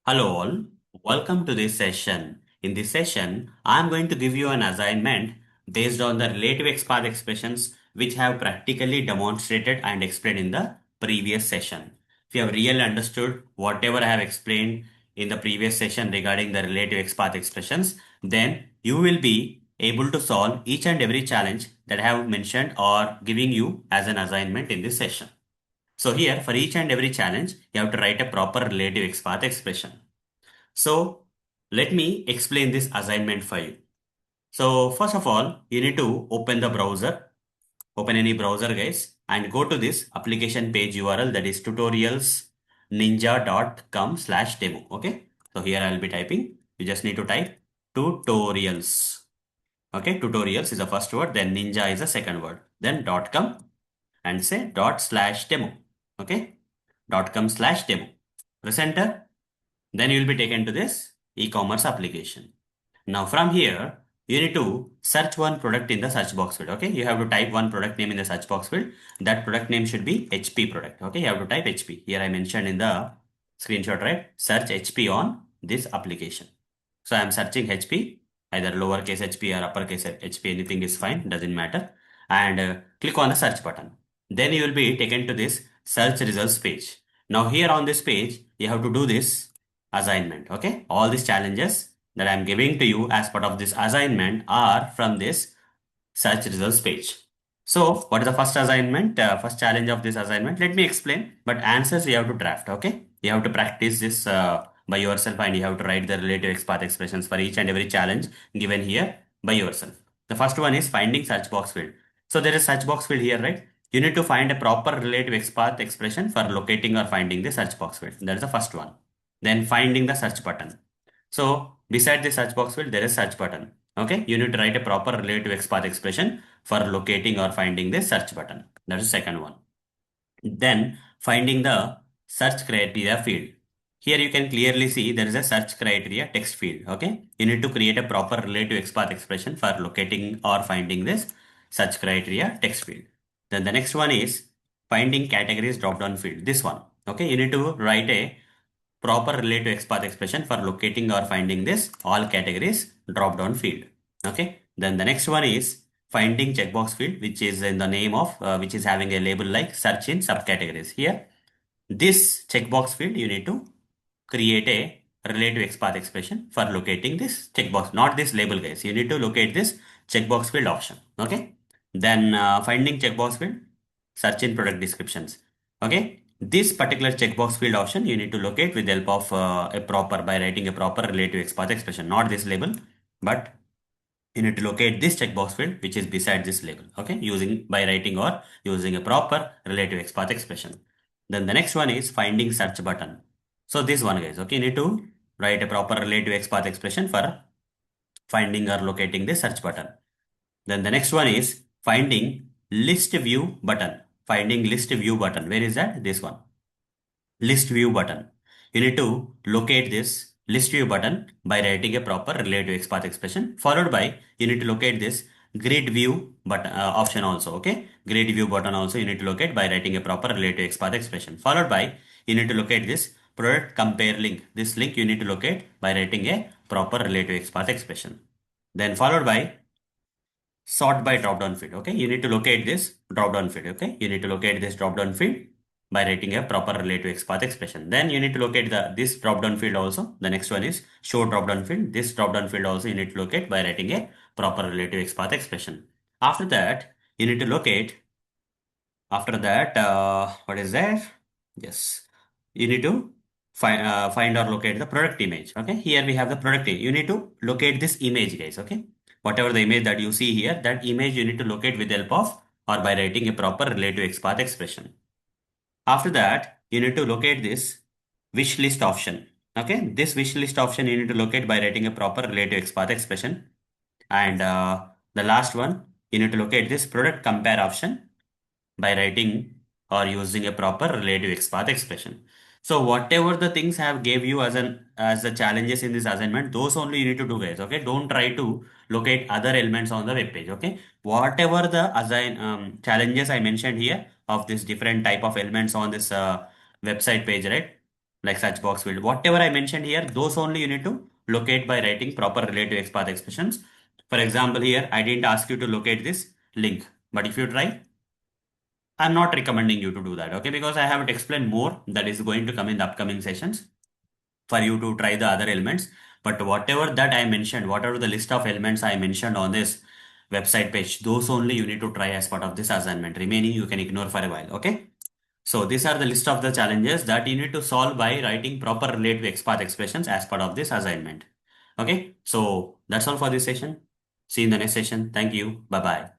Hello all, welcome to this session. In this session, I am going to give you an assignment based on the relative XPath expressions which have practically demonstrated and explained in the previous session. If you have really understood whatever I have explained in the previous session regarding the relative XPath expressions, then you will be able to solve each and every challenge that I have mentioned or giving you as an assignment in this session. So here, for each and every challenge, you have to write a proper relative XPath expression. So let me explain this assignment for you. So first of all, you need to open the browser, open any browser guys, and go to this application page URL, that is tutorials.ninja.com/demo. Okay. So here I'll be typing. You just need to type tutorials. Okay. Tutorials is the first word, then ninja is the second word, then .com and say ./demo. Okay. .com/demo. Press enter. Then you will be taken to this e-commerce application. Now from here, you need to search one product in the search box field. Okay, you have to type one product name in the search box field. That product name should be HP product. Okay, you have to type HP. Here I mentioned in the screenshot, right? Search HP on this application. So I am searching HP, either lowercase HP or uppercase HP, anything is fine, doesn't matter. And click on the search button. Then you will be taken to this search results page. Now here on this page, you have to do this assignment. Okay, all these challenges that I'm giving to you as part of this assignment are from this search results page. So what is the first assignment, first challenge of this assignment? Let me explain, but answers you have to draft. Okay, you have to practice this by yourself, and you have to write the relative XPath expressions for each and every challenge given here by yourself. The first one is finding search box field. So there is search box field here, right? You need to find a proper relative XPath expression for locating or finding the search box field. That is the first one. Then finding the search button. So beside the search box field, there is search button. Okay, you need to write a proper relative XPath expression for locating or finding the search button. That is the second one. Then finding the search criteria field. Here you can clearly see there is a search criteria text field. Okay, you need to create a proper relative XPath expression for locating or finding this search criteria text field. Then the next one is finding categories drop-down field. This one. Okay, you need to write a proper relative XPath expression for locating or finding this all categories drop-down field. Okay. Then the next one is finding checkbox field, which is in the name of, which is having a label like search in subcategories. Here, this checkbox field, you need to create a relative XPath expression for locating this checkbox, not this label guys. You need to locate this checkbox field option. Okay. Then finding checkbox field, search in product descriptions. Okay. This particular checkbox field option you need to locate with the help of by writing a proper relative XPath expression, not this label, but you need to locate this checkbox field which is beside this label. Okay, by writing or using a proper relative XPath expression. Then the next one is finding search button. So this one guys, okay, you need to write a proper relative XPath expression for finding or locating the search button. Then the next one is finding list view button. Finding list view button. Where is that? This one. List view button. You need to locate this list view button by writing a proper relative XPath expression, followed by you need to locate this grid view button option also. Okay, grid view button also you need to locate by writing a proper relative XPath expression, followed by you need to locate this product compare link. This link you need to locate by writing a proper relative XPath expression. Then followed by sort by drop-down field. Okay, you need to locate this drop-down field. Okay, you need to locate this drop-down field by writing a proper relative XPath expression. Then you need to locate this drop-down field also. The next one is show drop-down field. This drop-down field also you need to locate by writing a proper relative XPath expression. After that, you need to locate. After that, what is that? Yes, you need to find or locate the product image. Okay, here we have the product image. You need to locate this image, guys. Okay, whatever the image that you see here, that image you need to locate with the help of or by writing a proper relative XPath expression. After that, you need to locate this wish list option. Okay, this wish list option you need to locate by writing a proper relative XPath expression. And the last one, you need to locate this product compare option by writing or using a proper relative XPath expression. So whatever the things I have gave you as the challenges in this assignment, those only you need to do guys. Okay, don't try to locate other elements on the web page. Okay, whatever the challenges I mentioned here of this different type of elements on this website page, right? like search box field, whatever I mentioned here, those only you need to locate by writing proper relative XPath expressions. For example, here I didn't ask you to locate this link, but if you try, I'm not recommending you to do that, okay? Because I have explained more that is going to come in the upcoming sessions for you to try the other elements. But whatever that I mentioned, whatever the list of elements I mentioned on this website page, those only you need to try as part of this assignment. Remaining you can ignore for a while, okay? So these are the list of the challenges that you need to solve by writing proper relative XPath expressions as part of this assignment. Okay, so that's all for this session. See you in the next session. Thank you. Bye bye.